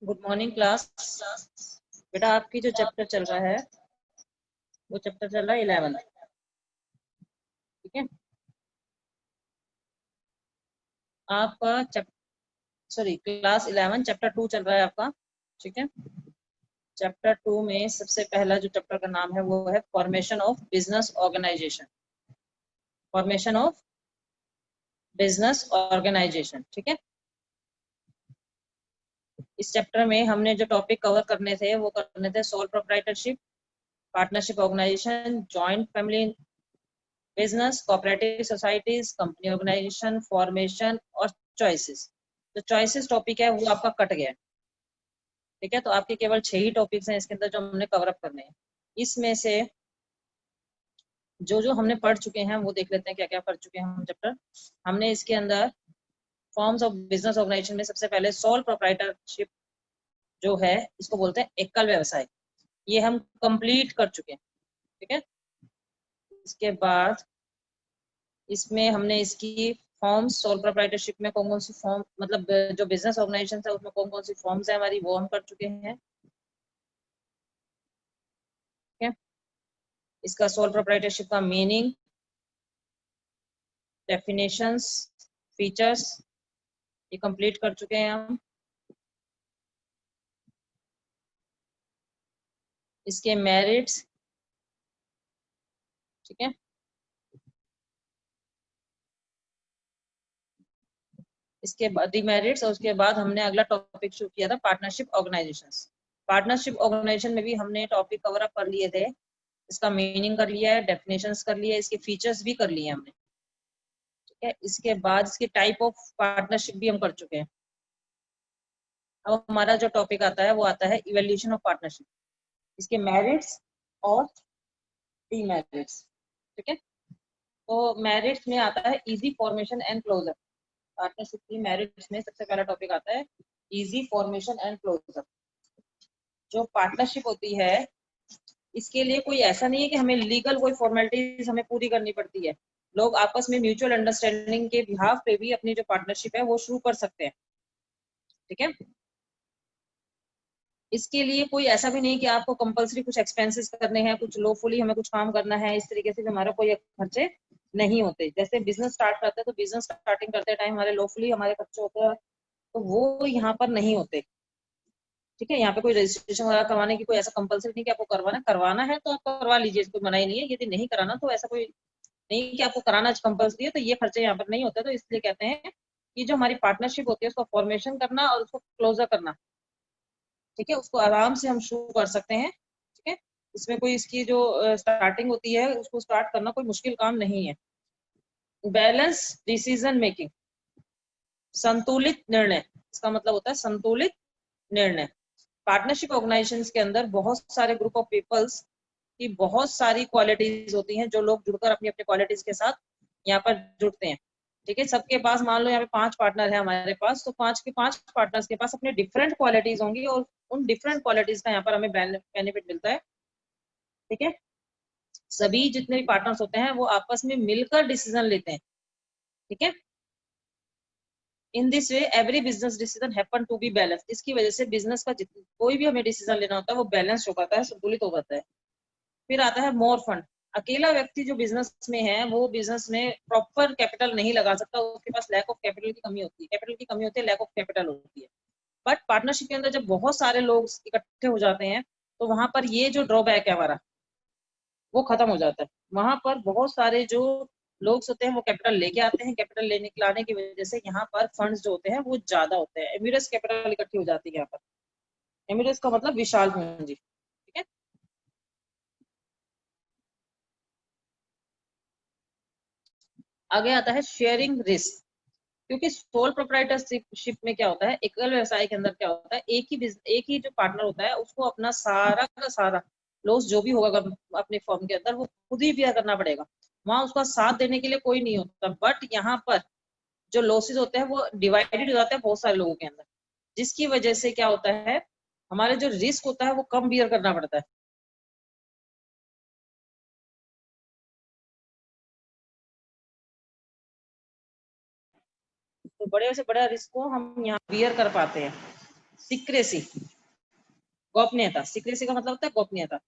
Good morning class. बेटा आपकी जो चैप्टर चल रहा है वो चैप्टर चल रहा है 11। ठीक है, आपका क्लास 11 चैप्टर 2 चल रहा है आपका। ठीक है, चैप्टर 2 में सबसे पहला जो चैप्टर का नाम है वो है formation of business organisation. Formation of business organisation. ठीक है, इस चैप्टर में हमने जो टॉपिक कवर करने थे वो करने थे sole proprietorship, partnership organisation, joint family business, cooperative societies, company organisation, formation और चॉइसेस। तो चॉइसेस टॉपिक है वो आपका कट गया है। ठीक है, तो आपके केवल 6 ही टॉपिक्स हैं इसके अंदर जो हमने कवर अप करने हैं। इसमें से जो जो हमने पढ़ चुके हैं वो देख लेते हैं क्या क्या पढ़ चुके हैं हम चैप्टर। हमने इसके अंदर फॉर्म्स ऑफ बिजनेस ऑर्गेनाइजेशन में सबसे पहले सोल प्रोप्राइटरशिप जो है इसको बोलते हैं एकल व्यवसाय, ये हम कंप्लीट कर चुके हैं। ठीक है, इसके बाद इसमें हमने इसकी फॉर्म्स सोल प्रोप्राइटरशिप में कौन कौन सी फॉर्म मतलब जो बिजनेस ऑर्गेनाइजेशन है उसमें कौन कौन सी फॉर्म्स है हमारी वो हम कर चुके हैं। ठीक है, इसका सोल प्रोप्राइटरशिप का मीनिंग, डेफिनेशंस, फीचर्स ये कंप्लीट कर चुके हैं हम। इसके मेरिट्स, ठीक है, इसके बाद डिमेरिट्स, और उसके बाद हमने अगला टॉपिक शुरू किया था पार्टनरशिप ऑर्गेनाइजेशंस। पार्टनरशिप ऑर्गेनाइजेशन में भी हमने टॉपिक कवर अप कर लिए थे, इसका मीनिंग कर लिया है, डेफिनेशंस कर लिया है, इसके फीचर्स भी कर लिए हमने। ठीक है, इसके बाद इसके टाइप ऑफ पार्टनरशिप भी हम कर चुके हैं। अब हमारा जो टॉपिक आता है वो आता है इवैल्यूएशन ऑफ पार्टनरशिप, इसके मेरिट्स और डीमेरिट्स। ठीक है, तो मेरिट्स में आता है easy formation and closure. Partnership की मेरिट्स में सबसे पहला टॉपिक आता है इजी फॉर्मेशन एंड क्लोजर। जो पार्टनरशिप होती है इसके लिए कोई ऐसा नहीं है कि हमें लीगल कोई फॉर्मेलिटीज हमें पूरी करनी पड़ती है। लोग आपस में म्यूचुअल अंडरस्टैंडिंग के बिहाफ पे भी अपनी जो पार्टनरशिप है वो शुरू कर सकते हैं। ठीक है, इसके लिए कोई ऐसा भी नहीं कि आपको कंपलसरी कुछ एक्सपेंसेस करने हैं, कुछ लॉफुली हमें कुछ काम करना है, इस तरीके से भी हमारा कोई खर्चे नहीं होते। जैसे बिजनेस स्टार्ट करते हैं तो बिजनेस स्टार्टिंग करते टाइम हमारे लॉफुली हमारे खर्चे होते हैं, तो वो यहाँ पर नहीं होते। ठीक है, यहाँ पे कोई रजिस्ट्रेशन वगैरह करवाने की कोई ऐसा कंपलसरी नहीं कि आपको करवाना है तो आप करवा लीजिए, कोई मना ही नहीं है। यदि नहीं कराना तो ऐसा कोई नहीं कि आपको कराना कंपलसरी है, तो ये खर्चे यहाँ पर नहीं होते। तो इसलिए कहते हैं कि जो हमारी पार्टनरशिप होती है उसको फॉर्मेशन करना और उसको क्लोजर करना, ठीक है, उसको आराम से हम शुरू कर सकते हैं। ठीक है, इसमें कोई इसकी जो स्टार्टिंग होती है उसको स्टार्ट करना कोई मुश्किल काम नहीं है। बैलेंस डिसीजन मेकिंग, संतुलित निर्णय, इसका मतलब होता है संतुलित निर्णय। पार्टनरशिप ऑर्गेनाइजेशंस के अंदर बहुत सारे ग्रुप ऑफ पीपल्स की बहुत सारी क्वालिटीज होती हैं, जो लोग जुड़कर अपनी अपनी क्वालिटीज के साथ यहाँ पर जुड़ते हैं। ठीक है, सबके पास मान लो यहाँ पे 5 पार्टनर है हमारे पास, तो 5 के 5 पार्टनर्स के पास अपने डिफरेंट क्वालिटीज होंगी और उन डिफरेंट क्वालिटीज का यहाँ पर हमें बेनिफिट मिलता है। ठीक है, सभी जितने भी पार्टनर्स होते हैं वो आपस में मिलकर डिसीजन लेते हैं। ठीक है, in this way every business decision happen to be balance. इसकी वजह से बिजनेस का कोई भी हमें डिसीजन लेना होता है वो बैलेंस हो पाता है, संतुलित हो पाता है। फिर आता है मोर फंड। अकेला व्यक्ति जो बिजनेस में है वो बिजनेस में प्रॉपर कैपिटल नहीं लगा सकता, उसके पास लैक ऑफ कैपिटल की कमी होती है, कैपिटल की कमी होती है, लैक ऑफ कैपिटल होती है। बट पार्टनरशिप के अंदर जब बहुत सारे लोग इकट्ठे हो जाते हैं तो वहां पर ये जो ड्रॉबैक है हमारा वो खत्म हो जाता है। वहां पर बहुत सारे जो लोग होते हैं वो कैपिटल लेके आते हैं, कैपिटल लाने की वजह से यहाँ पर फंड्स जो होते हैं वो ज्यादा होते हैं, एम्यूरस कैपिटल इकट्ठी हो जाती है यहाँ पर। एम्यूरस का मतलब विशाल पूंजी। ठीक है, आगे आता है शेयरिंग रिस्क। क्योंकि सोल प्रोप्राइटरशिप में क्या होता है, एकल व्यवसाय के अंदर क्या होता है, एक ही जो पार्टनर होता है उसको अपना सारा का सारा लॉस जो भी होगा अपने फर्म के अंदर वो खुद ही बियर करना पड़ेगा। वहां उसका साथ देने के लिए कोई नहीं होता। बट यहाँ पर जो लॉसेस होते हैं वो डिवाइडेड हो जाते हैं बहुत सारे लोगों के अंदर, जिसकी वजह से क्या होता है हमारे जो रिस्क होता है वो कम बियर करना पड़ता है। तो बड़े से बड़ा रिस्क को हम यहाँ बियर कर पाते हैं। सीक्रेसी, गोपनीयता। सीक्रेसी का मतलब होता है गोपनीयता।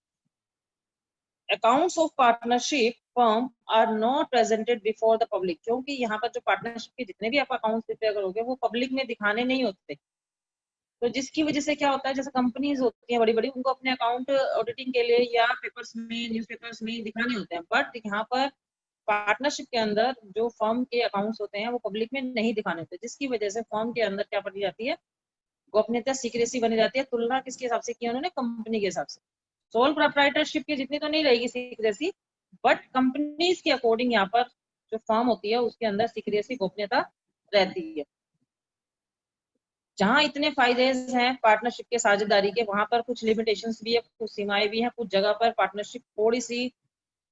Accounts of partnership firm are not presented before the public, क्योंकि यहाँ पर जो पार्टनरशिप के जितने भी आप अकाउंट्स प्रिपेयर करोगे वो पब्लिक में दिखाने नहीं होते। तो जिसकी वजह से क्या होता है, जैसे कंपनीज होती हैं बड़ी बड़ी, उनको अपने अकाउंट ऑडिटिंग के लिए या पेपर्स में, न्यूज़पेपर्स में दिखाने होते हैं, बट यहाँ पर पार्टनरशिप के अंदर जो फर्म के अकाउंट्स होते हैं वो पब्लिक में नहीं दिखाने होते, जिसकी वजह से फर्म के अंदर क्या पड़ी जाती है, गोपनीयता, सीक्रेसी बनी जाती है। तुलना किसके हिसाब से की उन्होंने, कंपनी के हिसाब से। सोल प्रोप्राइटरशिप की जितनी तो नहीं रहेगी सीक्रेसी, बट कंपनीज के अकॉर्डिंग यहाँ पर जो फर्म होती है उसके अंदर सीक्रेसी, गोपनीयता रहती है। जहां इतने फायदे हैं पार्टनरशिप के, साझेदारी के, वहां पर कुछ लिमिटेशंस भी है, कुछ सीमाएं भी हैं। कुछ जगह पर पार्टनरशिप थोड़ी सी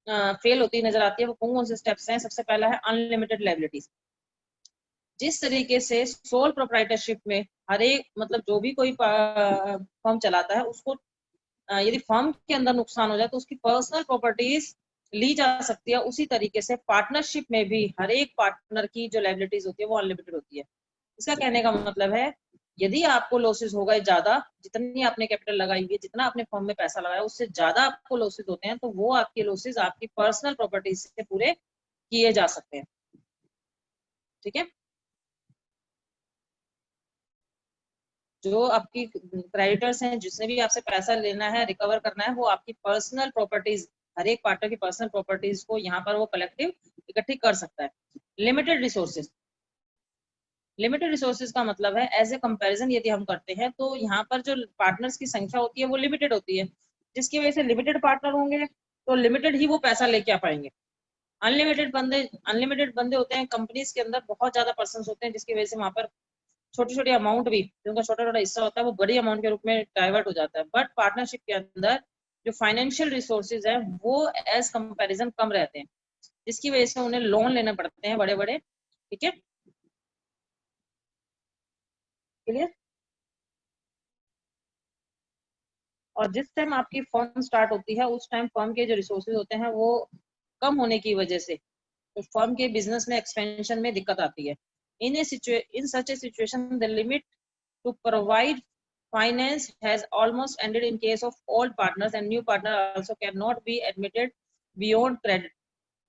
फेल होती नजर आती है। वो कौन कौन से स्टेप्स हैं? सबसे पहला है अनलिमिटेड लायबिलिटीज। जिस तरीके से सोल प्रोप्राइटरशिप में हर एक, मतलब जो भी कोई फर्म चलाता है उसको यदि फर्म के अंदर नुकसान हो जाए तो उसकी पर्सनल प्रॉपर्टीज ली जा सकती है, उसी तरीके से पार्टनरशिप में भी हर एक पार्टनर की जो लायबिलिटीज होती है वो अनलिमिटेड होती है। इसका कहने का मतलब है, यदि आपको लॉसेस हो गए ज्यादा, जितनी आपने कैपिटल लगाई हुई है, जितना आपने फर्म में पैसा लगाया उससे ज्यादा आपको लॉसेस होते हैं, तो वो आपके लॉसेस आपकी पर्सनल प्रॉपर्टीज से पूरे किए जा सकते हैं। ठीक है। जो आपकी क्रेडिटर्स हैं, जिसने भी आपसे पैसा लेना है, रिकवर करना है, वो आपकी पर्सनल प्रॉपर्टीज, हर एक पार्टनर की पर्सनल प्रॉपर्टीज को यहाँ पर वो कलेक्टिव इकट्ठी कर सकता है। Limited resources. लिमिटेड रिसोर्सेज का मतलब है, एज ए कंपैरिजन यदि हम करते हैं तो यहाँ पर जो पार्टनर्स की संख्या होती है वो लिमिटेड होती है, जिसकी वजह से लिमिटेड पार्टनर होंगे तो लिमिटेड ही वो पैसा लेके आ पाएंगे। अनलिमिटेड बंदे होते हैं कंपनीज के अंदर, बहुत ज्यादा पर्सन होते हैं, जिसकी वजह से वहां पर छोटी छोटी अमाउंट भी, जिनका छोटा छोटा हिस्सा होता है वो बड़ी अमाउंट के रूप में डाइवर्ट हो जाता है। बट पार्टनरशिप के अंदर जो फाइनेंशियल रिसोर्सेज है वो एज कंपैरिजन कम रहते हैं, जिसकी वजह से उन्हें लोन लेने पड़ते हैं बड़े बड़े। ठीक है, क्लियर। और जिस टाइम आपकी फर्म स्टार्ट होती है उस टाइम फर्म के जो रिसोर्सेज होते हैं वो कम होने की वजह से तो फर्म के बिजनेस में एक्सपेंशन में दिक्कत आती है। In such a situation the limit to provide finance has almost ended in case of old partners, and new partner also cannot be admitted beyond credit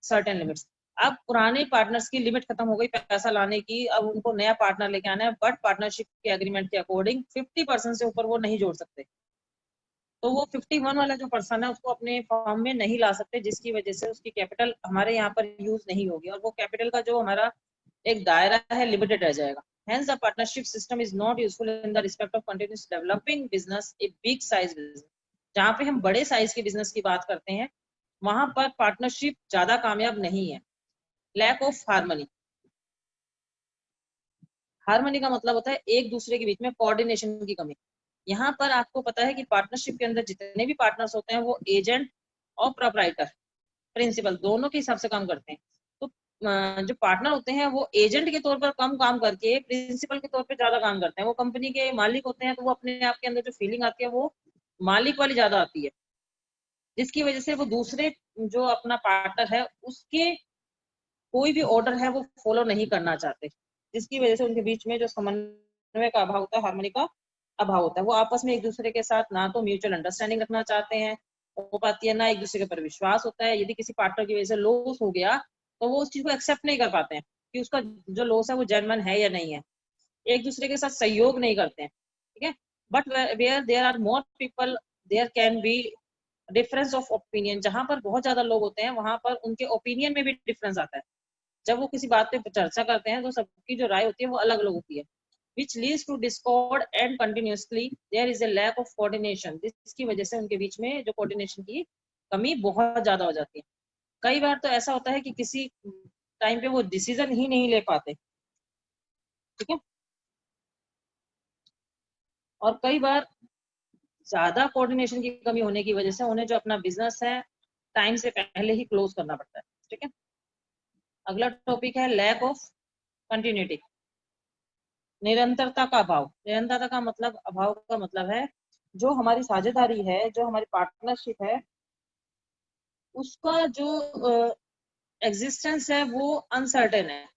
certain limits. अब पुराने partners की limit खत्म हो गई पैसा लाने की, अब उनको नया पार्टनर लेके आना है, बट पार्टनरशिप के एग्रीमेंट के अकॉर्डिंग 50% से ऊपर वो नहीं जोड़ सकते। तो वो 51 वाला जो पर्सन है उसको अपने फॉर्म में नहीं ला सकते, जिसकी वजह से उसकी कैपिटल हमारे यहाँ पर यूज नहीं होगी, और वो कैपिटल का जो हमारा एक दायरा है लिमिटेड रह जाएगा। Hence, the partnership system is not useful in the respect of continuous developing business, a big size business. जहाँ पे हम बड़े साइज के बिजनेस की बात करते हैं वहां पर पार्टनरशिप ज्यादा कामयाब नहीं है। Lack of harmony. हार्मनी का मतलब होता है एक दूसरे के बीच में कोऑर्डिनेशन की कमी। यहाँ पर आपको पता है कि पार्टनरशिप के अंदर जितने भी पार्टनर्स होते हैं वो एजेंट और प्रोप्राइटर, प्रिंसिपल, दोनों के हिसाब से काम करते हैं। तो जो पार्टनर होते हैं वो एजेंट के तौर पर कम काम करके प्रिंसिपल के तौर पर ज्यादा काम करते हैं। वो कंपनी के मालिक होते हैं तो वो अपने आप के अंदर जो फीलिंग आती है वो मालिक वाली ज्यादा आती है, जिसकी वजह से वो दूसरे जो अपना पार्टनर है उसके कोई भी ऑर्डर है वो फॉलो नहीं करना चाहते, जिसकी वजह से उनके बीच में जो समन्वय का अभाव होता है, हार्मनी का अभाव होता है। वो आपस में एक दूसरे के साथ ना तो म्यूचुअल अंडरस्टैंडिंग रखना चाहते हैं हो पाती है, ना एक दूसरे के ऊपर विश्वास होता है। यदि किसी पार्टनर की वजह से लॉस हो गया तो वो उस चीज को एक्सेप्ट नहीं कर पाते हैं कि उसका जो लॉस है वो जेन्युइन है या नहीं है, एक दूसरे के साथ सहयोग नहीं करते हैं। ठीक है, but where there are more people there can be difference of opinion. जहां पर बहुत ज्यादा लोग होते हैं वहां पर उनके ओपिनियन में भी डिफरेंस आता है। जब वो किसी बात पे चर्चा करते हैं तो सबकी जो राय होती है वो अलग अलग होती है, which leads to discord and continuously there is a lack of coordination। जिसकी वजह से उनके बीच में जो कोऑर्डिनेशन की कमी बहुत ज्यादा हो जाती है। कई बार तो ऐसा होता है कि किसी टाइम पे वो डिसीजन ही नहीं ले पाते। ठीक है, और कई बार ज्यादा कोऑर्डिनेशन की कमी होने की वजह से उन्हें जो अपना बिजनेस है टाइम से पहले ही क्लोज करना पड़ता है। ठीक है, अगला टॉपिक है लैक ऑफ कंटिन्यूटी, निरंतरता का अभाव। निरंतरता का मतलब, अभाव का मतलब है जो हमारी साझेदारी है, जो हमारी पार्टनरशिप है, उसका जो एग्जिस्टेंस है वो अनसर्टेन है।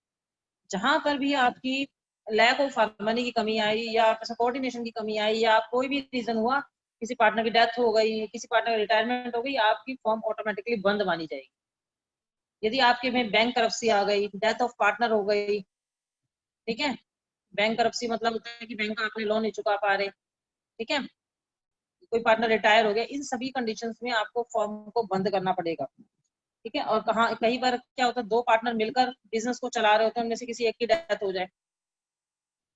जहां पर भी आपकी लैक ऑफ मनी की कमी आई या कोऑर्डिनेशन की कमी आई या कोई भी रीजन हुआ, किसी पार्टनर की डेथ हो गई, किसी पार्टनर की रिटायरमेंट हो गई, आपकी फर्म ऑटोमेटिकली बंद मानी जाएगी। यदि आपके में बैंक करप्सी आ गई, डेथ ऑफ पार्टनर हो गई, ठीक है, बैंक करप्सी मतलब होता है कि बैंक आपने लोन नहीं चुका पा रहे, ठीक है, कोई पार्टनर रिटायर हो गया, इन सभी कंडीशंस में आपको फर्म को बंद करना पड़ेगा, ठीक है। और कहाँ कई बार क्या होता है, दो पार्टनर मिलकर बिजनेस को चला रहे होते हैं, उनमें से किसी एक की डेथ हो जाए,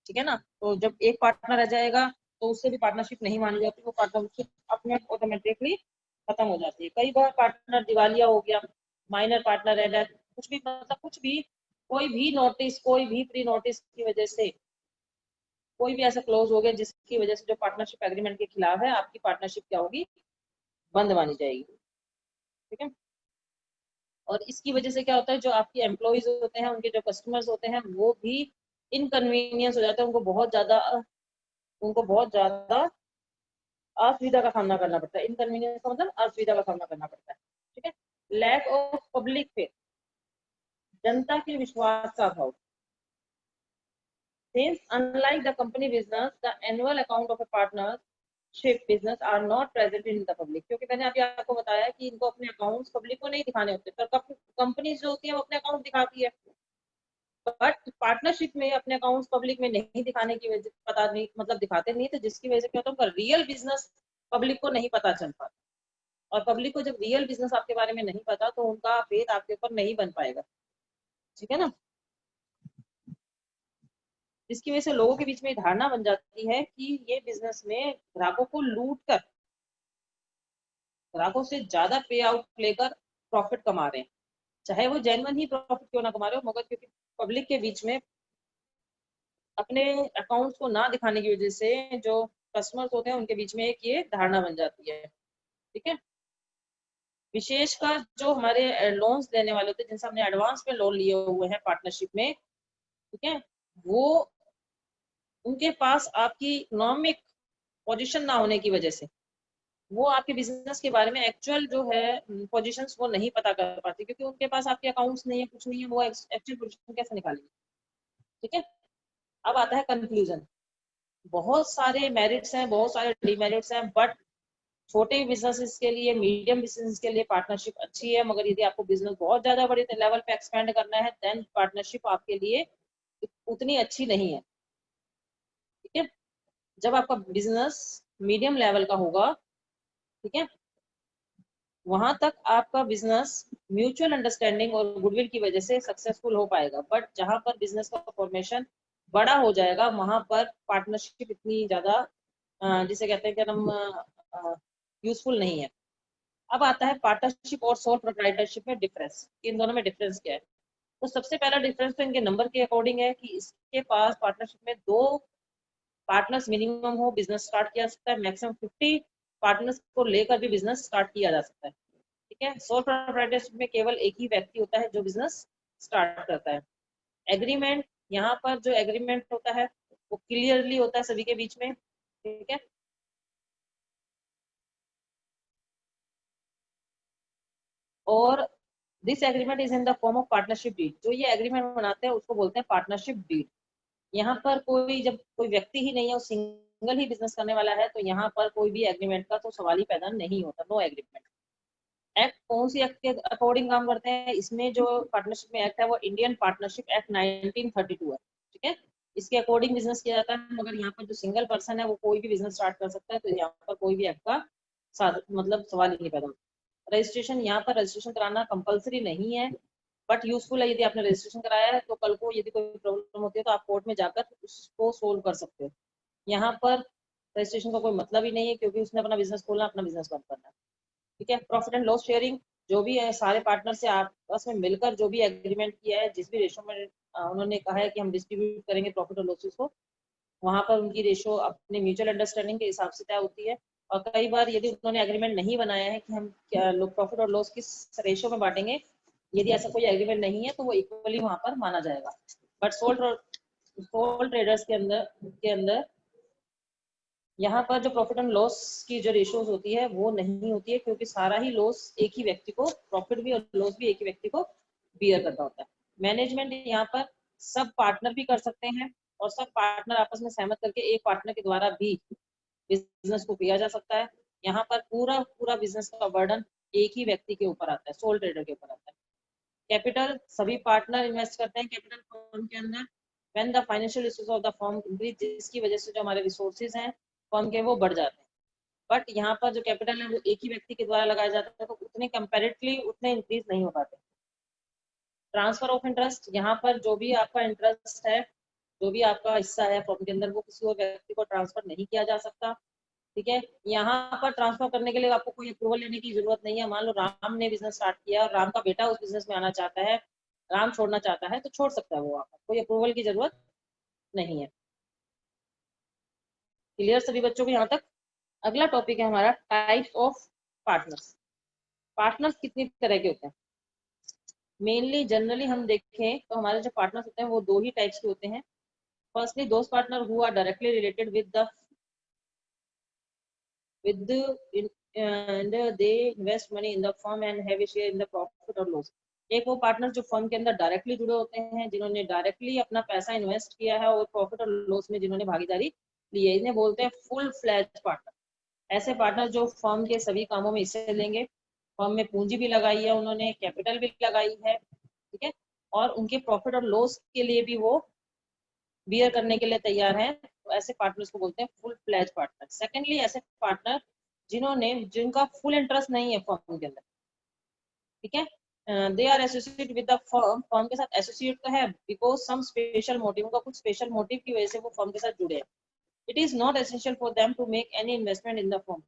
ठीक है ना, तो जब एक पार्टनर रह जाएगा तो उससे भी पार्टनरशिप नहीं मानी जाती, वो पार्टनरशिप अपने ऑटोमेटिकली खत्म हो जाती है। कई बार पार्टनर दिवालिया हो गया, माइनर पार्टनर है डेथ, कुछ भी मतलब कुछ भी, कोई भी नोटिस, कोई भी प्री नोटिस की वजह से कोई भी ऐसा क्लोज हो गया जिसकी वजह से जो पार्टनरशिप एग्रीमेंट के खिलाफ है, आपकी पार्टनरशिप क्या होगी, बंद मानी जाएगी, ठीक है। और इसकी वजह से क्या होता है, जो आपके एम्प्लॉयज होते हैं, उनके जो कस्टमर्स होते हैं, वो भी इनकन्वीनियंस हो जाता है, उनको बहुत ज्यादा असुविधा का सामना करना पड़ता है। इनकन्वीनियंस का मतलब असुविधा का सामना करना पड़ता है, ठीक है। लैक ऑफ पब्लिक फेथ, जनता के विश्वास का अभाव। Since unlike the company business, the annual account of a partnership business are not present in the public. क्योंकि मैंने अभी आपको बताया कि इनको अपने अकाउंट्स पब्लिक को नहीं दिखाने होते, पर कंपनी जो होती है वो अपने अकाउंट दिखाती है, बट पार्टनरशिप में अपने अकाउंट्स पब्लिक में नहीं दिखाने की वजह, पता नहीं मतलब दिखाते नहीं, तो जिसकी वजह से क्या होता है, उनका रियल बिजनेस पब्लिक को नहीं पता चल पाता। और पब्लिक को जब रियल बिजनेस आपके बारे में नहीं पता, तो उनका फेथ आपके ऊपर नहीं बन पाएगा, ठीक है ना। जिसकी वजह से लोगों के बीच में धारणा बन जाती है कि ये बिजनेस में ग्राहकों को लूट कर, ग्राहकों से ज्यादा पे आउट लेकर प्रॉफिट कमा रहे हैं, चाहे वो जेन्युइन ही प्रॉफिट क्यों ना कमा रहे हो, मगर क्योंकि पब्लिक के बीच में अपने अकाउंट्स को ना दिखाने की वजह से जो कस्टमर्स होते हैं उनके बीच में एक ये धारणा बन जाती है, ठीक है। विशेषकर जो हमारे लोन्स देने वाले होते हैं, जिनसे हमने एडवांस में लोन लिए हुए हैं पार्टनरशिप में, ठीक है, वो उनके पास आपकी इकोनॉमिक पोजीशन ना होने की वजह से वो आपके बिजनेस के बारे में एक्चुअल जो है पोजीशंस वो नहीं पता कर पाती, क्योंकि उनके पास आपके अकाउंट्स नहीं है, कुछ नहीं है, वो एक्चुअल पोजीशन कैसे निकालेंगे, ठीक है। अब आता है कंक्लूजन। बहुत सारे मेरिट्स हैं, बहुत सारे डिमेरिट्स हैं, बट छोटे बिजनेसेस के लिए, मीडियम बिजनेस के लिए पार्टनरशिप अच्छी है, मगर यदि आपको बिजनेस बहुत ज्यादा बड़े लेवल पे एक्सपेंड करना है, देन पार्टनरशिप आपके लिए उतनी अच्छी नहीं है, ठीक है। जब आपका बिजनेस मीडियम लेवल का होगा, ठीक है, वहां तक आपका बिजनेस म्यूचुअल अंडरस्टैंडिंग और गुडविल की वजह से सक्सेसफुल हो पाएगा, बट जहां पर बिजनेस का फॉर्मेशन बड़ा हो जाएगा, वहां पर पार्टनरशिप इतनी ज्यादा जिसे कहते हैं कि हम यूजफुल नहीं है। अब आता है पार्टनरशिप और सोल प्रोप्राइटरशिप में डिफरेंस, इन दोनों में डिफरेंस क्या है। तो सबसे पहला डिफरेंस तो इनके नंबर के अकॉर्डिंग है कि इसके पास पार्टनरशिप में 2 पार्टनर्स मिनिमम हो, बिजनेस स्टार्ट किया जा सकता है, मैक्सिमम 50 पार्टनर्स को लेकर भी बिजनेस स्टार्ट किया जा सकता है, ठीक है। सोल प्रोप्राइटरशिप में केवल एक ही व्यक्ति होता है जो बिजनेस स्टार्ट करता है। एग्रीमेंट, यहाँ पर जो एग्रीमेंट होता है वो क्लियरली होता है सभी के बीच में, ठीक है। और this agreement is in the form of partnership deed. जो ये एग्रीमेंट बनाते हैं उसको बोलते हैं पार्टनरशिप डीड। यहाँ पर कोई, जब कोई व्यक्ति ही नहीं है, वो सिंगल ही बिजनेस करने वाला है, तो यहाँ पर कोई भी एग्रीमेंट का तो सवाल ही पैदा नहीं होता, नो एग्रीमेंट। एक्ट कौन सी एक्ट के अकॉर्डिंग काम करते हैं, इसमें जो पार्टनरशिप में एक्ट है वो इंडियन पार्टनरशिप एक्ट 1932 है, ठीक है। इसके अकॉर्डिंग बिजनेस किया जाता है, मगर यहाँ पर जो सिंगल पर्सन है वो कोई भी बिजनेस स्टार्ट कर सकता है, तो यहाँ पर कोई भी एक्ट का मतलब सवाल ही नहीं पैदा होता। रजिस्ट्रेशन, यहाँ पर रजिस्ट्रेशन कराना कंपलसरी नहीं है, बट यूजफुल है। यदि आपने रजिस्ट्रेशन कराया है तो कल को यदि कोई प्रॉब्लम होती है तो आप कोर्ट में जाकर उसको सोल्व कर सकते हो। यहाँ पर रजिस्ट्रेशन का कोई मतलब ही नहीं है, क्योंकि उसने अपना बिजनेस खोलना, अपना बिजनेस बंद करना है, ठीक है। प्रॉफिट एंड लॉस शेयरिंग, जो भी है सारे पार्टनर से आपस में मिलकर जो भी एग्रीमेंट किया है, जिस भी रेशो में उन्होंने कहा है कि हम डिस्ट्रीब्यूट करेंगे प्रॉफिट और लॉसेस को, वहां पर उनकी रेशो अपने म्यूचुअल अंडरस्टैंडिंग के हिसाब से तय होती है। और कई बार यदि उन्होंने एग्रीमेंट नहीं बनाया है कि हम क्या प्रॉफिट और लॉस किस रेशो में बांटेंगे, यदि ऐसा कोई एग्रीमेंट नहीं है तो वो इक्वली वहां पर माना जाएगा। बट सोल ट्रेडर्स के अंदर यहाँ पर जो प्रॉफिट एंड लॉस की जो रेशियोज होती है वो नहीं होती है, क्योंकि सारा ही लॉस एक ही व्यक्ति को, प्रॉफिट भी और लॉस भी एक ही व्यक्ति को बियर करना होता है। मैनेजमेंट यहाँ पर सब पार्टनर भी कर सकते हैं और सब पार्टनर आपस में सहमत करके एक पार्टनर के द्वारा भी बिजनेस को किया जा सकता है। यहाँ पर पूरा पूरा बिजनेस का बर्डन एक ही व्यक्ति के ऊपर आता है, सोल ट्रेडर के ऊपर आता है। कैपिटल सभी पार्टनर इन्वेस्ट करते हैं कैपिटल फर्म के अंदर। When the financial resource of the firm increase, जिसकी वजह से जो हमारे रिसोर्सेज हैं फर्म के वो बढ़ जाते हैं। बट यहाँ पर जो कैपिटल है वो एक ही व्यक्ति के द्वारा लगाया जाता है, तो उतने कंपेरेटिवली उतने इंक्रीज नहीं हो पाते। ट्रांसफर ऑफ इंटरेस्ट, यहाँ पर जो भी आपका इंटरेस्ट है, जो भी आपका हिस्सा है फर्म के अंदर, वो किसी और व्यक्ति को ट्रांसफर नहीं किया जा सकता। ठीक है, यहाँ पर ट्रांसफर करने के लिए आपको कोई अप्रूवल लेने की जरूरत नहीं है। मान लो राम ने बिजनेस स्टार्ट किया और राम का बेटा उस बिजनेस में आना चाहता है, राम छोड़ना चाहता है तो छोड़ सकता है वो, वहाँ पर कोई अप्रूवल की जरूरत नहीं है। क्लियर सभी बच्चों को यहाँ तक? अगला टॉपिक है हमारा टाइप्स ऑफ पार्टनर्स। पार्टनर्स कितनी तरह के होते हैं? मेनली जनरली हम देखें तो हमारे जो पार्टनर्स होते हैं वो दो ही टाइप्स के होते हैं। Firstly those partner who are directly related with and they invest money in the firm and have a share in the profit or loss। एक वो पार्टनर जो फर्म के अंदर डायरेक्टली जुड़े होते हैं, जिन्होंने डायरेक्टली अपना पैसा इन्वेस्ट किया है और प्रॉफिट और लॉस में जिन्होंने भागीदारी ली है, इन्हें बोलते हैं फुल फ्लैज पार्टनर। ऐसे पार्टनर जो फर्म के सभी कामों में हिस्से लेंगे, फर्म में पूंजी भी लगाई है उन्होंने, कैपिटल भी लगाई है, ठीक है, और उनके प्रॉफिट और लॉस के लिए भी वो बियर करने के लिए तैयार है, तो ऐसे पार्टनर्स को बोलते हैं फुल फ्लैज पार्टनर। सेकेंडली ऐसे पार्टनर जिनका फुल इंटरेस्ट नहीं है फर्म के अंदर, ठीक है, they are associate with the firm, firm के साथ एसोसिएट तो है बिकॉज सम स्पेशल मोटिव, उनका कुछ स्पेशल मोटिव की वजह से वो फर्म के साथ जुड़े हैं। It is not essential for them to make any investment in the firm.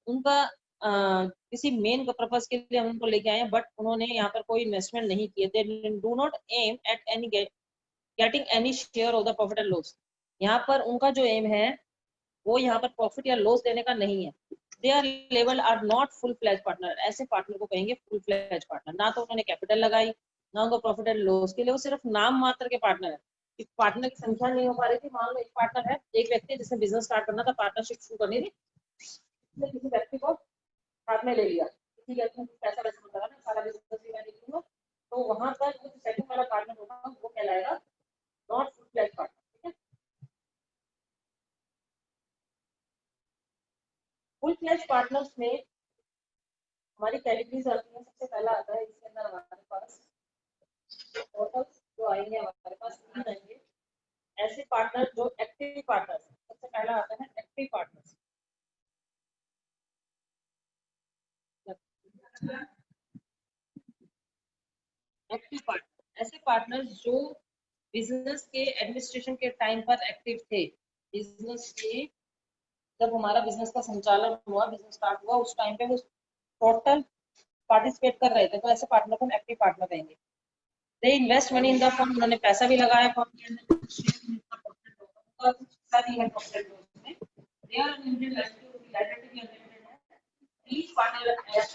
उनका किसी मेन पर्पज के लिए हम उनको लेके आए हैं, बट उन्होंने यहाँ पर कोई इन्वेस्टमेंट नहीं किए। They do not aim at any getting any share of the profit and loss. यहाँ पर उनका जो एम है वो यहाँ पर प्रॉफिट या लॉस देने का नहीं है। They are level are not full fledged partner. ऐसे पार्टनर को कहेंगे फुल फ्लैज पार्टनर। ना तो उन्होंने कैपिटल लगाई, ना उनको प्रॉफिट एंड लॉस के लिए, वो सिर्फ नाम मात्र के पार्टनर है। पार्टनर की संख्या नहीं हो पा रही थी। मान लो एक पार्टनर है, एक व्यक्ति जिसने बिजनेस स्टार्ट करना था, पार्टनरशिप शुरू करनी थी, किसी व्यक्ति को हाथ में ले लिया, किसी व्यक्ति ने पैसा वैसा लगा ना, सारा बिजनेस भी मैं देखूंगा, तो वहां पर जो सेकंड वाला पार्टनर होगा वो कहलाएगा नॉट फुल फ्लैज पार्टनर। ठीक है, फुल फ्लैज पार्टनर्स में हमारी कैटेगरीज आती है। सबसे पहला आता है, इसके अंदर हमारे पास टोटल जो आएंगे, हमारे पास 3 आएंगे ऐसे पार्टनर जो एक्टिव पार्टनर्स। सबसे पहला आता है एक्टिव पार्टनर्स। एक्टिव पार्टनर ऐसे पार्टनर्स जो बिजनेस के एडमिनिस्ट्रेशन के टाइम पर एक्टिव थे। बिजनेस के जब हमारा बिजनेस का संचालन हुआ, बिजनेस स्टार्ट हुआ, उस टाइम पे वो टोटल पार्टिसिपेट कर रहे थे, तो ऐसे पार्टनर को हम एक्टिव पार्टनर कहेंगे। They invest money in the firm, उन्होंने पैसा भी लगाया फर्म के अंदर, कुछ हिस्सा भी है प्रॉफिट में। They are limited liability unlimited है। Each partner act as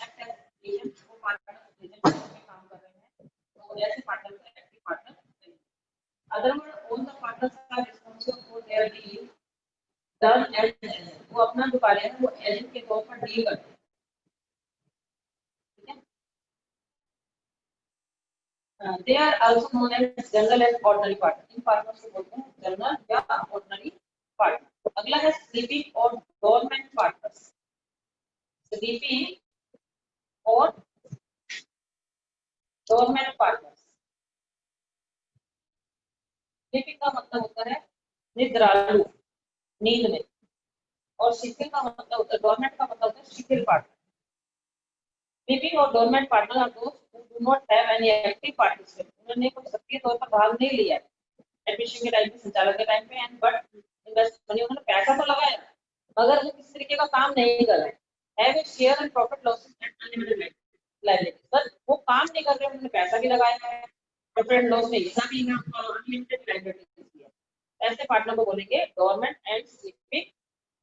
agent, वो पार्टनर एजेंट में काम कर रहे हैं, तो ऐसे पार्टनर को एक्टिव पार्टनर कहेंगे। Otherwise all the partners are responsible for their deal done as agent. वो अपना जो कार्य है वो एजेंट के तौर पर डील करते हैं। ठीक है, they are also known as general and ordinary partner। In partners को बोलते हैं जनरल या ऑर्डिनरी पार्टनर। अगला है स्लीपिंग और डोरमेंट पार्टनर्स। स्लीपिंग और डोरमेंट पार्टनर्स। स्लीपिंग का मतलब होता है निद्रालु, नींद में, और शिथिल का मतलब होता है, डोरमेंट का मतलब होता है शिथिल पार्टनर। स्लीपिंग और डोरमेंट पार्टनर आर दोस्त who do not have any active participate. उन्होंने कोई सक्रिय तौर पर भाग नहीं लिया एडमिशन के टाइम पे, संचालन के टाइम पे, एंड बट इन्वेस्ट मनी, उन्होंने पैसा तो लगाया मगर वो किसी तरीके का काम नहीं कर रहे हैं। Have a share in profit losses and unlimited liability. बस वो काम नहीं कर रहे हैं, उन्होंने पैसा भी लगाया है, प्रॉफिट एंड लॉस में हिस्सा भी है और अनलिमिटेड लायबिलिटी भी है। ऐसे पार्टनर को बोलेंगे डोरमेंट एंड स्लीपिंग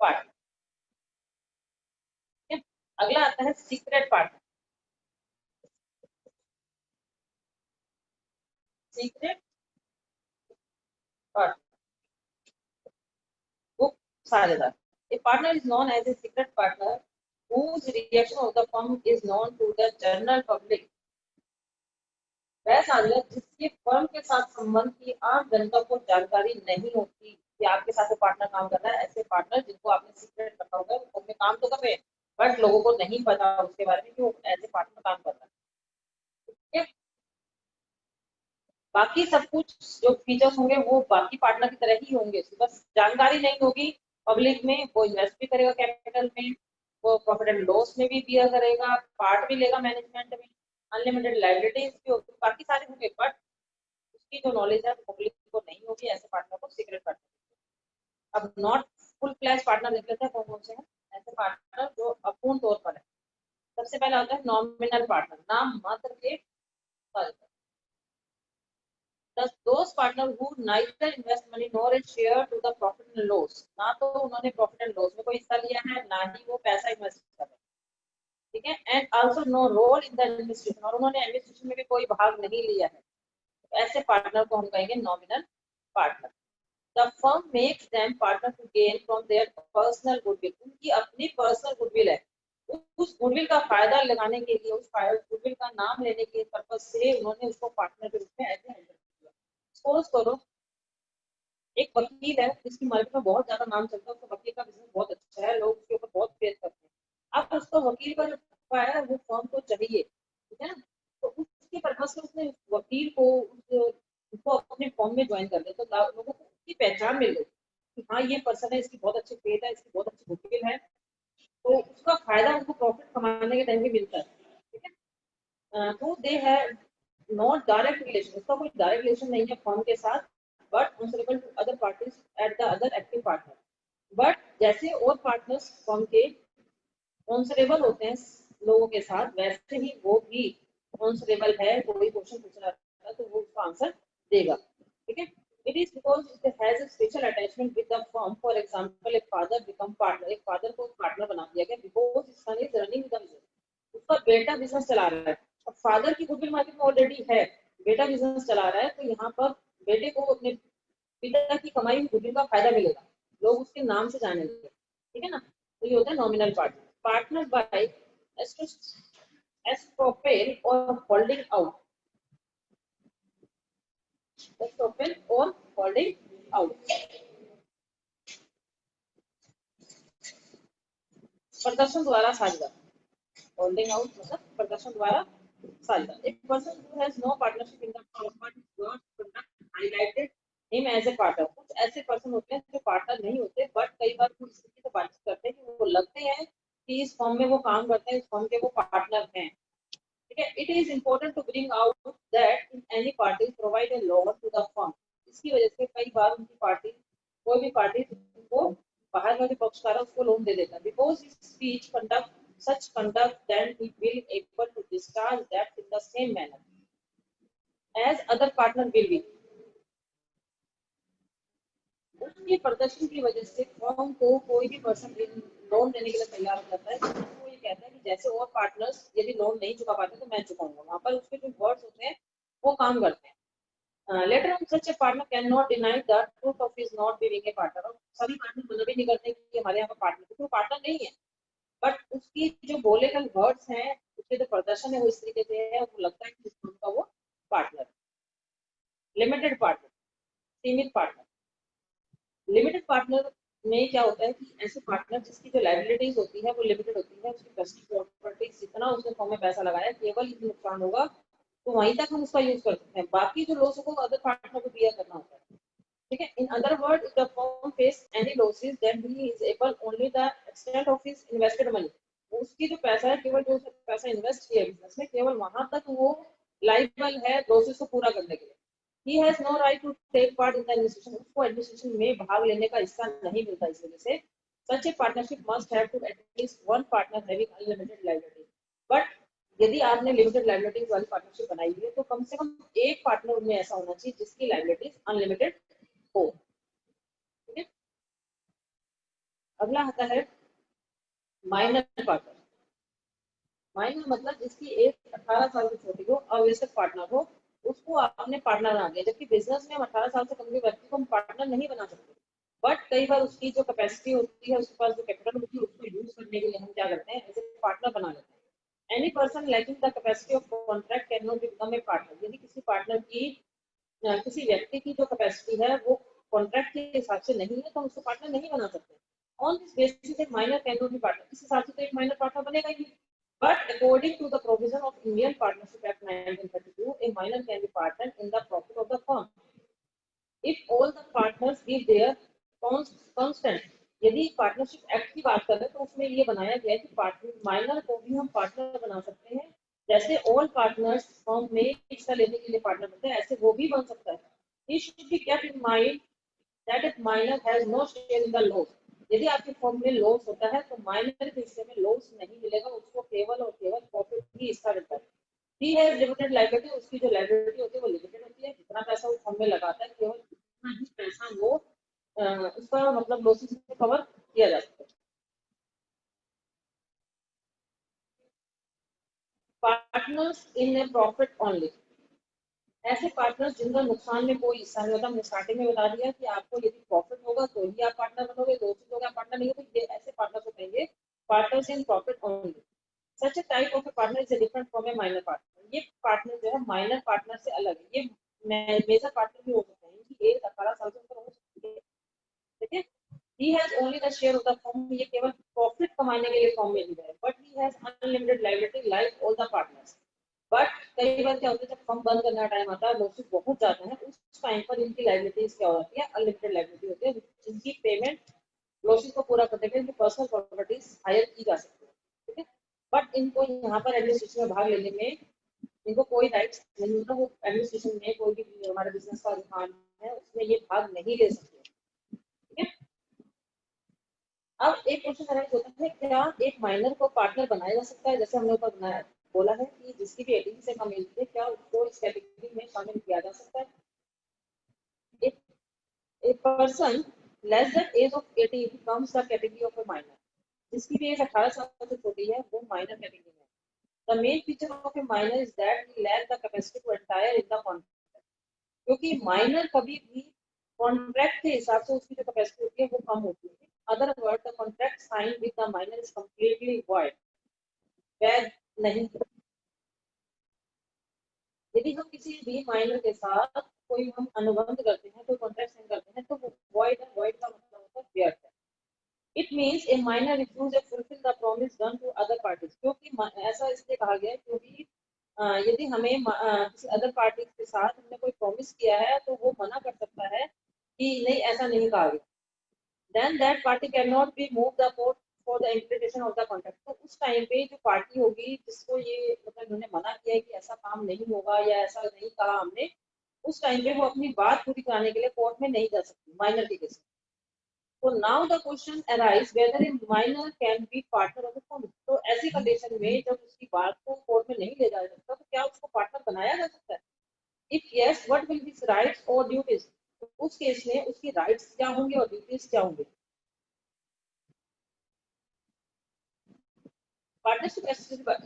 पार्टनर। अगला आता है सीक्रेट पार्टनर। सीक्रेट पार्टनर वो साझेदार। A partner is known as a secret partner whose reaction of the firm is known to the general public वह साझेदार जिसकी फर्म के साथ संबंध की आम जनता को जानकारी नहीं होती कि आपके साथ वो पार्टनर काम कर रहा है। ऐसे पार्टनर जिनको आपने सीक्रेट रखा होगा वो अपने काम तो कर रहे हैं बट लोगों को नहीं पता उसके बारे में कि वो ऐसे पार्टनर काम कर रहा है। ठीक है, बाकी सब कुछ जो फीचर्स होंगे वो बाकी पार्टनर की तरह ही होंगे, बस जानकारी नहीं होगी पब्लिक में। वो इन्वेस्ट भी करेगा कैपिटल में, वो प्रॉफिट एंड लॉस में भी बियर करेगा, पार्ट भी लेगा मैनेजमेंट में, अनलिमिटेड लाइबिलिटीज भी होगी, बाकी सारे होंगे बट उसकी जो नॉलेज है वो पब्लिक को नहीं होगी। ऐसे पार्टनर को सीक्रेट पार्टनर। अब नॉट फुल फ्लैश पार्टनर देख लेते हैं कौन कौन से हैं ऐसे पार्टनर जो अपूर्ण तौर पर है। सबसे पहला होता है नॉमिनल पार्टनर, नाम मात्र के those partners who neither invest money nor a share to the profit and loss, ना तो उन्होंने प्रॉफिट एंड लॉस में कोई हिस्सा लिया है ना ही वो पैसा इन्वेस्ट कर रहे हैं। ठीक है, and also no role in the administration, और उन्होंने एडमिनिस्ट्रेशन में भी कोई भाग नहीं लिया है। तो ऐसे पार्टनर को हम कहेंगे nominal partner. The firm makes them partner to gain from their personal goodwill, उनकी अपनी पर्सनल गुडविल है, उस गुडविल का फायदा लगाने के लिए, उस गुडविल का नाम लेने के पर्पज से उन्होंने उसको पार्टनर के रूप में ऐसे हैंडल किया। सपोज करो एक वकील है जिसकी मार्केट में बहुत ज्यादा नाम चलता है, उसका वकील का बिजनेस बहुत अच्छा है, लोग उसके ऊपर बहुत फेथ करते हैं। अब उसको वकील का जो है वो फर्म को चाहिए, ठीक है ना, तो उसके पर्पज से उसने वकील को उसको अपने फर्म में ज्वाइन कर दिया, तो लोगों को उसकी पहचान मिल गई कि हाँ ये पर्सन है, इसकी बहुत अच्छी फेथ है, इसकी बहुत अच्छी वकील है, तो उसका फायदा उनको प्रॉफिट कमाने के टाइम भी मिलता है। ठीक है, तो they have not direct relation, उसका कोई डायरेक्ट रिलेशन नहीं है फर्म के साथ, but answerable to other parties at the other active partner। But जैसे और पार्टनर्स फर्म के answerable होते हैं लोगों के साथ, वैसे ही वो भी answerable है, कोई क्वेश्चन पूछना है तो वो उसका आंसर देगा। ठीक है, it is because it has a special attachment with the firm। for example, a father become partner, एक फादर को पार्टनर बना दिया गया because his son is running the business, उसका बेटा बिजनेस चला रहा है। अब फादर की गुडविल मार्केट में ऑलरेडी है, बेटा बिजनेस चला रहा है, तो यहाँ पर बेटे को अपने पिता की कमाई हुई गुडविल का फायदा मिलेगा, लोग उसके नाम से जानेंगे। ठीक है ना, तो ये होता है नॉमिनल पार्टनर। पार्टनर बाय एस्ट्रोपेल और होल्डिंग आउट, एस्ट्रोपेल और होल्डिंग आउट, प्रदर्शन द्वारा साझेदार, होल्डिंग आउट मतलब प्रदर्शन द्वारा साझेदार। एक person who has no partnership in the firm but got conduct highlighted him as a partner, कुछ ऐसे पर्सन होते हैं जो पार्टनर नहीं होते बट कई बार वो इस तरीके से बातचीत करते हैं कि वो लगते हैं कि इस फर्म में वो काम करते हैं, इस फर्म के वो पार्टनर हैं। ठीक है, it is important to bring out that in any party provide a loan to the firm, इसकी वजह से कई बार उनकी पार्टी, कोई भी पार्टी उनको बाहर का जो पक्षकार है उसको लोन दे देता है, because speech conduct such conduct, then he will able to discharge that in the same manner as other partner will be। उसके प्रदर्शन की वजह से फर्म को कोई भी पर्सन लोन देने के लिए तैयार हो जाता है, तो वो ये कहता है कि जैसे और पार्टनर्स यदि लोन नहीं चुका पाते तो मैं चुकाऊंगा। वहां पर उसके जो वर्ड्स होते हैं वो काम करते हैं। Later on such A partner can not deny the truth of his not being a partner, और सभी पार्टनर मना भी नहीं करते कि हमारे यहाँ पर पार्टनर, क्योंकि वो पार्टनर नहीं है, बट उसकी जो बोले गए वर्ड्स हैं, उसके जो प्रदर्शन है वो इस तरीके से है, वो लगता है कि उनका वो पार्टनर। लिमिटेड पार्टनर, सीमित पार्टनर। लिमिटेड पार्टनर में क्या होता है कि ऐसे पार्टनर जिसकी जो लायबिलिटीज होती है वो लिमिटेड होती है, उसकी ट्रस्टी प्रॉपर्टीज जितना उसने फॉर्म में पैसा लगाया केवल यदि नुकसान होगा तो वहीं तक हम उसका यूज कर सकते हैं, बाकी जो लॉस होगा अदर पार्टनर को बियर करना होता है। ठीक है, in other word if the firm face any losses then he is able only the extent of his invested money, उसकी जो पैसा है केवल जो पैसा इन्वेस्ट किया बिजनेस में केवल वहां तक वो लाइबल है लॉसेस को पूरा करने के लिए। he has no right to take part in the administration, उसको एडमिनिस्ट्रेशन में भाग लेने का हिस्सा नहीं मिलता, इस वजह से such a partnership must have to at least one partner having unlimited liability। But यदि आपने लिमिटेड लाइबिलिटीज वाली पार्टनरशिप बनाई हुई है तो कम से कम एक पार्टनर उनमें ऐसा होना चाहिए जिसकी लाइबिलिटीज अनलिमिटेड हो। ठीक है, अगला आता है माइनर पार्टनर। माइनर मतलब जिसकी एज 18 साल से छोटी हो, अवयस्क पार्टनर हो, उसको आपने पार्टनर बना दिया, जबकि बिजनेस में हम 18 साल से कम के व्यक्ति को हम पार्टनर नहीं बना सकते, बट कई बार उसकी जो कैपेसिटी होती है, उसके पास जो कैपिटल होती है, उसको यूज करने के लिए हम क्या करते हैं, ऐसे पार्टनर बना लेते हैं। Any person lacking the capacity of contract can not become a partner. यदि किसी पार्टनर की किसी व्यक्ति की जो कैपेसिटी है वो कॉन्ट्रैक्ट के हिसाब से नहीं है तो हम उसको पार्टनर नहीं बना सकते। ऑन दिस बेसिस एक minor can not be partner, इस हिसाब से तो एक माइनर पार्टनर बनेगा ही। But according to the provision of Indian partnership act 1932 a minor can be partner in the profit of the firm if all the partners give their constant। यदि partnership act की बात करें तो उसमें ये बनाया गया है कि पार्टनर माइनर को भी हम पार्टनर बना सकते हैं, जैसे ऑल पार्टनर्स फर्म में हिस्सा लेने के लिए पार्टनर बनते हैं ऐसे वो भी बन सकता है। It should be kept in mind that if minor has no share in the loss, यदि आपके फर्म में लॉस होता है तो माइनर के हिस्से में लॉस नहीं मिलेगा, उसको केवल और केवल प्रॉफिट ही हिस्सा मिलता है। ही हैज लिमिटेड लायबिलिटी, उसकी जो लायबिलिटी होती है वो लिमिटेड होती है, जितना पैसा वो फर्म में लगाता है केवल उतना ही पैसा वो उसका मतलब लॉसेस से कवर किया जा सकता है। Partners in A profit only, ऐसे पार्टनर्स जिनका नुकसान में कोई हिस्सा नहीं होता। हमने स्टार्टिंग में बता दिया कि आपको यदि प्रॉफिट होगा तो ही आप पार्टनर बनोगे, लॉसेस होगा पार्टनर नहीं होगा, ये ऐसे पार्टनर को कहेंगे partners in profit only. Such A type of A partner is different from A minor partner. ये पार्टनर जो है माइनर पार्टनर से अलग है, ये मेजर पार्टनर भी हो सकते हैं, इनकी एज 18 साल से ऊपर हो सकती है, ठीक है। He has only the share of the firm, ये केवल प्रॉफिट कमाने के लिए फॉर्म में लिया है, but he has unlimited liability like all the partners. But कई बार क्या होता है जब फर्म बंद करने का टाइम आता है, लॉसेस बहुत जाते हैं, उस टाइम पर इनकी लायबिलिटीज क्या होती है, अनलिमिटेड लायबिलिटी होती है, जिनकी पेमेंट लॉसेस को पूरा करने के लिए पर्सनल प्रॉपर्टीज हायर की जा सकती है, ठीक है। बट इनको यहाँ पर एडमिनिस्ट्रेशन में भाग लेने में इनको कोई राइट्स नहीं होता, वो एडमिनिस्ट्रेशन में कोई भी हमारे बिजनेस का रुझान है उसमें ये भाग नहीं ले सकते, ठीक है। अब एक क्वेश्चन अराइज होता है, क्या एक माइनर को पार्टनर बनाया जा सकता है? जैसे हमने ऊपर बनाया बोला है कि जिसकी भी 18 से कम एज है, क्या उसको इस कैटेगरी में शामिल किया जा सकता है? एक person less than age of 18 comes the category of a minor, जिसकी भी एज 18 साल से छोटी है वो माइनर कैटेगरी में है। The main feature of a minor is that he lack the capacity to entire in the contract, क्योंकि माइनर कभी भी कॉन्ट्रैक्ट के हिसाब से उसकी जो कैपेसिटी होती है वो कम होती है। Other word the contract sign with the minor is completely void, वैध नहीं। यदि हम किसी भी माइनर के साथ कोई हम अनुबंध करते हैं, कोई कॉन्ट्रैक्ट साइन करते हैं तो वो वॉइड है, वॉइड का मतलब होता है व्यर्थ है। It means a minor refuse to fulfil the promise done to other parties, क्योंकि ऐसा इसलिए कहा गया है क्योंकि यदि हमें किसी अदर पार्टी के साथ हमने कोई प्रॉमिस किया है तो वो मना कर सकता है कि नहीं ऐसा नहीं कहा गया, then that party cannot be moved the court for the implementation of the contract। तो उस टाइम पे जो पार्टी होगी जिसको ये मतलब इन्होंने मना किया है कि ऐसा काम नहीं होगा या ऐसा नहीं कहा हमने, उस टाइम पे वो अपनी बात पूरी कराने के लिए कोर्ट में नहीं जा सकती माइनर के केस। तो now the question arise whether a minor can be partner of the firm. तो ऐसी कंडीशन में जब उसकी बात को कोर्ट में नहीं ले जा सकता तो क्या उसको पार्टनर बनाया जा सकता है? If yes what will his rights और ड्यूटीज, उस केस में उसकी राइट्स क्या होंगे और ड्यूटीज क्या होंगे? Partnership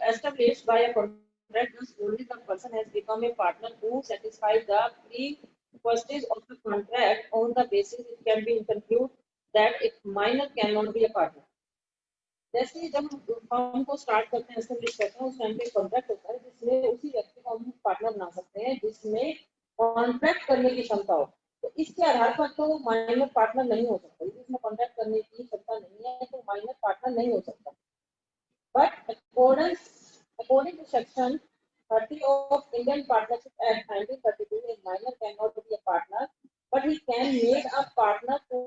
established by a contract thus only the person has become a partner who satisfies the prerequisites of the contract. On the basis it can be concluded that a minor cannot be a partner। जैसे जब हम firm को start करते हैं, establish करते हैं, उस time पे कॉन्ट्रैक्ट होता है जिसमें उसी व्यक्ति को हम पार्टनर बना सकते हैं जिसमें कॉन्ट्रैक्ट करने की क्षमता हो। तो इसके आधार पर तो माइनर पार्टनर नहीं हो सकता, यदि इसमें कॉन्ट्रैक्ट करने की क्षमता नहीं है तो माइनर पार्टनर नहीं हो सकता। But according to Section 30 of Indian Partnership Act 1932, a minor cannot be a partner, but he can make a partner to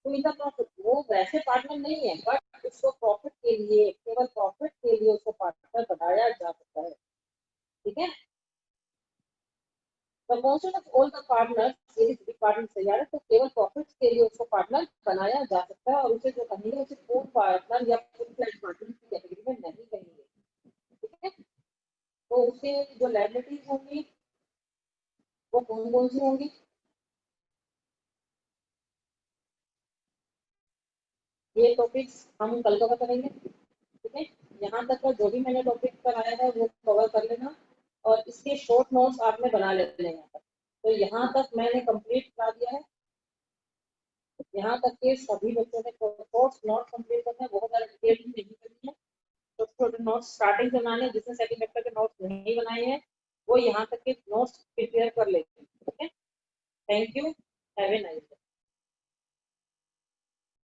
in the profit। वो वैसे पार्टनर नहीं है, बट उसको प्रॉफिट के लिए, केवल प्रॉफिट के लिए उसको पार्टनर बनाया जा सकता है, ठीक है। The consent of all the partners, यदि सभी पार्टनर तैयार है तो केवल प्रॉफिट के लिए उसको पार्टनर बनाया जा सकता है, और उसे जो कहेंगे उसे फुल पार्टनर या फुल फ्लैट पार्टनर की कैटेगरी में नहीं कहेंगे, ठीक है। तो उसके जो लायबिलिटीज होंगी वो कौन कौन सी होंगी? ये टॉपिक्स हम कल कवर करेंगे, ठीक है। यहाँ तक का जो भी मैंने टॉपिक कराया है वो कवर कर लेना, और इसके शॉर्ट नोट्स आपने बना लेने यहाँ तक। तो यहाँ तक मैंने कंप्लीट करा दिया है, यहाँ तक के सभी बच्चों ने कोर्स नोट कंप्लीट करना है, बहुत ज़्यादा डिटेल नहीं करनी है। छोटे छोटे नोट्स स्टार्टिंग से बनाने, जिसने सेकंड चैप्टर के नोट्स नहीं बनाए हैं वो यहाँ तक के नोट्स प्रिपेयर कर लेते हैं। Okay, thank you, have a nice day.